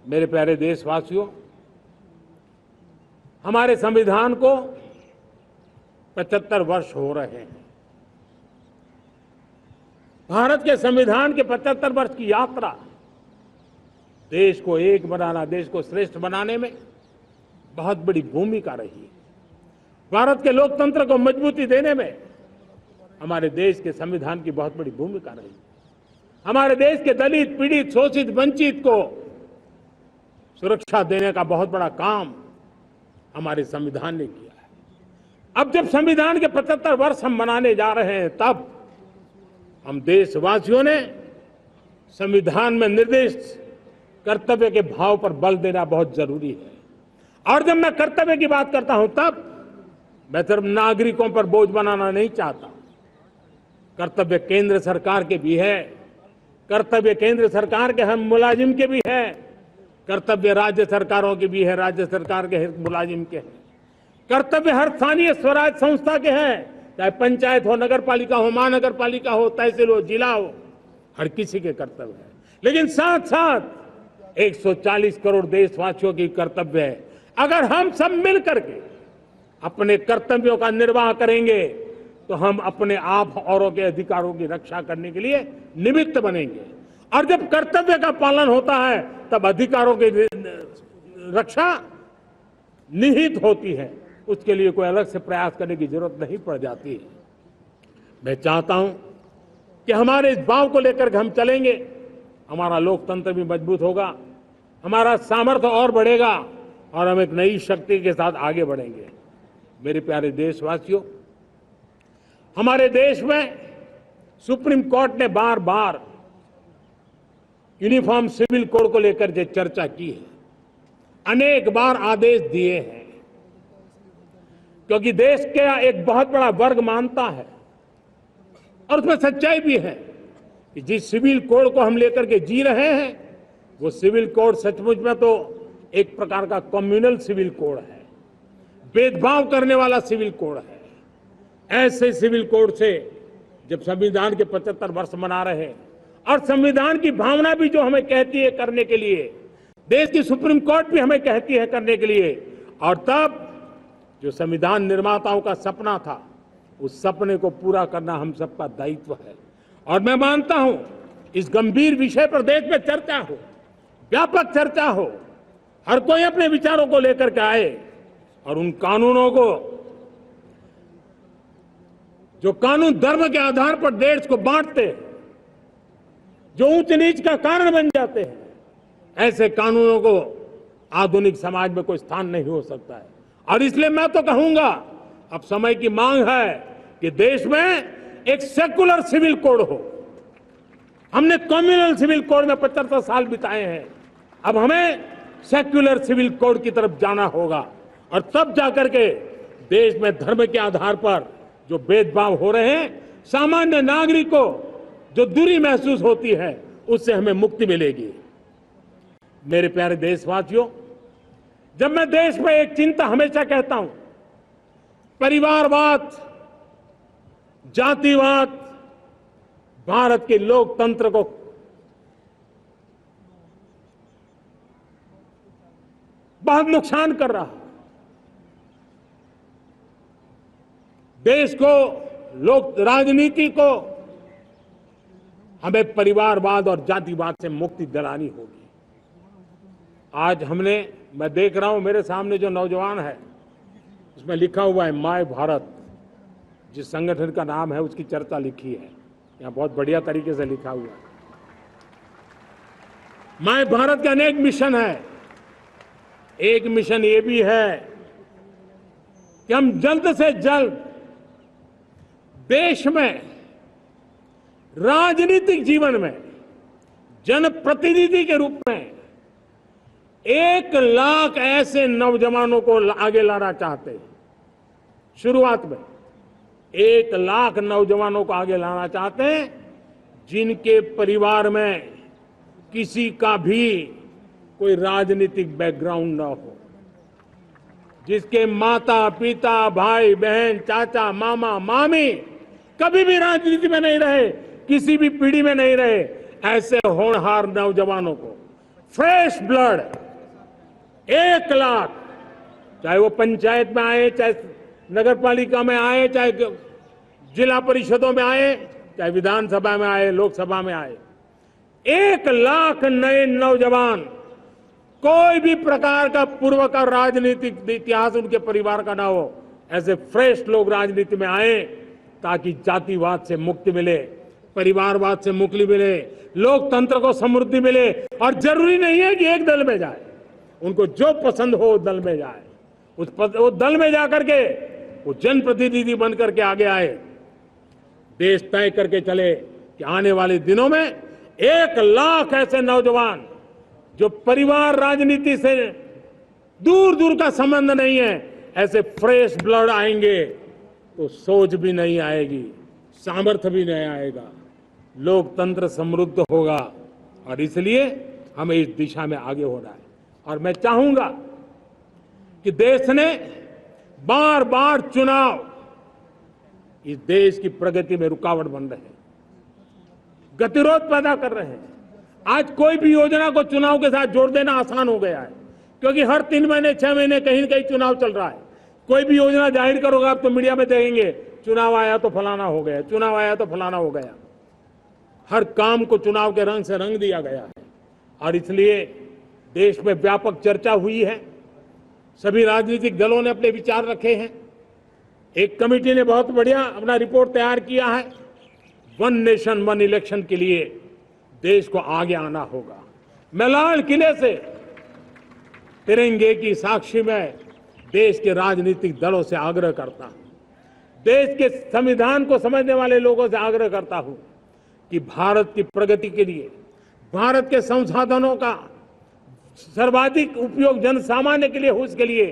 मेरे प्यारे देशवासियों, हमारे संविधान को 75 वर्ष हो रहे हैं। भारत के संविधान के 75 वर्ष की यात्रा देश को एक बनाना, देश को श्रेष्ठ बनाने में बहुत बड़ी भूमिका रही। भारत के लोकतंत्र को मजबूती देने में हमारे देश के संविधान की बहुत बड़ी भूमिका रही। हमारे देश के दलित, पीड़ित, शोषित, वंचित को सुरक्षा देने का बहुत बड़ा काम हमारे संविधान ने किया है। अब जब संविधान के 75 वर्ष हम मनाने जा रहे हैं, तब हम देशवासियों ने संविधान में निर्दिष्ट कर्तव्य के भाव पर बल देना बहुत जरूरी है। और जब मैं कर्तव्य की बात करता हूं, तब मैं सिर्फ नागरिकों पर बोझ बनाना नहीं चाहता। कर्तव्य केंद्र सरकार के भी है, कर्तव्य केंद्र सरकार के हम मुलाजिम के भी है, कर्तव्य राज्य सरकारों के भी है, राज्य सरकार के मुलाजिम के हैं, कर्तव्य हर स्थानीय स्वराज संस्था के हैं, चाहे पंचायत हो, नगर पालिका हो, महानगर पालिका हो, तहसील हो, जिला हो, हर किसी के कर्तव्य है। लेकिन साथ साथ 140 करोड़ देशवासियों की कर्तव्य है। अगर हम सब मिल करके अपने कर्तव्यों का निर्वाह करेंगे तो हम अपने आप औरों के अधिकारों की रक्षा करने के लिए निमित्त बनेंगे। और जब कर्तव्य का पालन होता है, तब अधिकारों की रक्षा निहित होती है। उसके लिए कोई अलग से प्रयास करने की जरूरत नहीं पड़ जाती है। मैं चाहता हूं कि हमारे इस भाव को लेकर हम चलेंगे, हमारा लोकतंत्र भी मजबूत होगा, हमारा सामर्थ्य और बढ़ेगा और हम एक नई शक्ति के साथ आगे बढ़ेंगे। मेरे प्यारे देशवासियों, हमारे देश में सुप्रीम कोर्ट ने बार बार यूनिफॉर्म सिविल कोड को लेकर जो चर्चा की है, अनेक बार आदेश दिए हैं, क्योंकि देश का एक बहुत बड़ा वर्ग मानता है और उसमें सच्चाई भी है कि जिस सिविल कोड को हम लेकर के जी रहे हैं, वो सिविल कोड सचमुच में तो एक प्रकार का कम्युनल सिविल कोड है, भेदभाव करने वाला सिविल कोड है। ऐसे सिविल कोड से जब संविधान के 75 वर्ष मना रहे हैं और संविधान की भावना भी जो हमें कहती है करने के लिए, देश की सुप्रीम कोर्ट भी हमें कहती है करने के लिए, और तब जो संविधान निर्माताओं का सपना था, उस सपने को पूरा करना हम सबका दायित्व है। और मैं मानता हूं इस गंभीर विषय पर देश में चर्चा हो, व्यापक चर्चा हो, हर कोई अपने विचारों को लेकर के आए और उन कानूनों को, जो कानून धर्म के आधार पर देश को बांटते हैं, जो ऊंच नीच का कारण बन जाते हैं, ऐसे कानूनों को आधुनिक समाज में कोई स्थान नहीं हो सकता है। और इसलिए मैं तो कहूंगा, अब समय की मांग है कि देश में एक सेकुलर सिविल कोड हो। हमने कम्युनल सिविल कोड में 75 साल बिताए हैं, अब हमें सेक्युलर सिविल कोड की तरफ जाना होगा और तब जाकर के देश में धर्म के आधार पर जो भेदभाव हो रहे हैं, सामान्य नागरिक को जो दूरी महसूस होती है, उससे हमें मुक्ति मिलेगी। मेरे प्यारे देशवासियों, जब मैं देश में एक चिंता हमेशा कहता हूं, परिवारवाद, जातिवाद भारत के लोकतंत्र को बहुत नुकसान कर रहा है। देश को, लोक राजनीति को हमें परिवारवाद और जातिवाद से मुक्ति दिलानी होगी। आज मैं देख रहा हूं मेरे सामने जो नौजवान है, उसमें लिखा हुआ है माय भारत, जिस संगठन का नाम है उसकी चर्चा लिखी है, यहां बहुत बढ़िया तरीके से लिखा हुआ है। माय भारत के अनेक मिशन है। एक मिशन ये भी है कि हम जल्द से जल्द देश में राजनीतिक जीवन में जनप्रतिनिधि के रूप में 1 लाख ऐसे नौजवानों को आगे लाना चाहते हैं। शुरुआत में 1 लाख नौजवानों को आगे लाना चाहते हैं, जिनके परिवार में किसी का भी कोई राजनीतिक बैकग्राउंड ना हो, जिसके माता पिता, भाई बहन, चाचा, मामा, मामी कभी भी राजनीति में नहीं रहे, किसी भी पीढ़ी में नहीं रहे, ऐसे होनहार नौजवानों को फ्रेश ब्लड 1 लाख, चाहे वो पंचायत में आए, चाहे नगर पालिका में आए, चाहे जिला परिषदों में आए, चाहे विधानसभा में आए, लोकसभा में आए, 1 लाख नए नौजवान, कोई भी प्रकार का पूर्व का राजनीतिक इतिहास उनके परिवार का ना हो, ऐसे फ्रेश लोग राजनीति में आए ताकि जातिवाद से मुक्ति मिले, परिवारवाद से मुक्ति मिले, लोकतंत्र को समृद्धि मिले। और जरूरी नहीं है कि एक दल में जाए, उनको जो पसंद हो उस दल में जाए, उस दल में जाकर के वो जनप्रतिनिधि बन करके आगे आए। देश तय करके चले कि आने वाले दिनों में 1 लाख ऐसे नौजवान जो परिवार राजनीति से दूर दूर का संबंध नहीं है, ऐसे फ्रेश ब्लड आएंगे तो सोच भी नहीं आएगी, सामर्थ्य भी नहीं आएगा, लोकतंत्र समृद्ध होगा। और इसलिए हमें इस दिशा में आगे होना है। और मैं चाहूंगा कि देश ने बार बार चुनाव इस देश की प्रगति में रुकावट बन रहे हैं, गतिरोध पैदा कर रहे हैं। आज कोई भी योजना को चुनाव के साथ जोड़ देना आसान हो गया है, क्योंकि हर 3 महीने 6 महीने कहीं न कहीं चुनाव चल रहा है। कोई भी योजना जाहिर करोगे आप तो मीडिया में देखेंगे, चुनाव आया तो फलाना हो गया, चुनाव आया तो फलाना हो गया। हर काम को चुनाव के रंग से रंग दिया गया है। और इसलिए देश में व्यापक चर्चा हुई है, सभी राजनीतिक दलों ने अपने विचार रखे हैं। एक कमेटी ने बहुत बढ़िया अपना रिपोर्ट तैयार किया है। 1 नेशन 1 इलेक्शन के लिए देश को आगे आना होगा। मैं लाल किले से तिरंगे की साक्षी में देश के राजनीतिक दलों से आग्रह करता हूं, देश के संविधान को समझने वाले लोगों से आग्रह करता हूं कि भारत की प्रगति के लिए, भारत के संसाधनों का सर्वाधिक उपयोग जन सामान्य के लिए हो, उसके लिए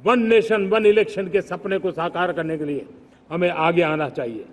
1 नेशन 1 इलेक्शन के सपने को साकार करने के लिए हमें आगे आना चाहिए।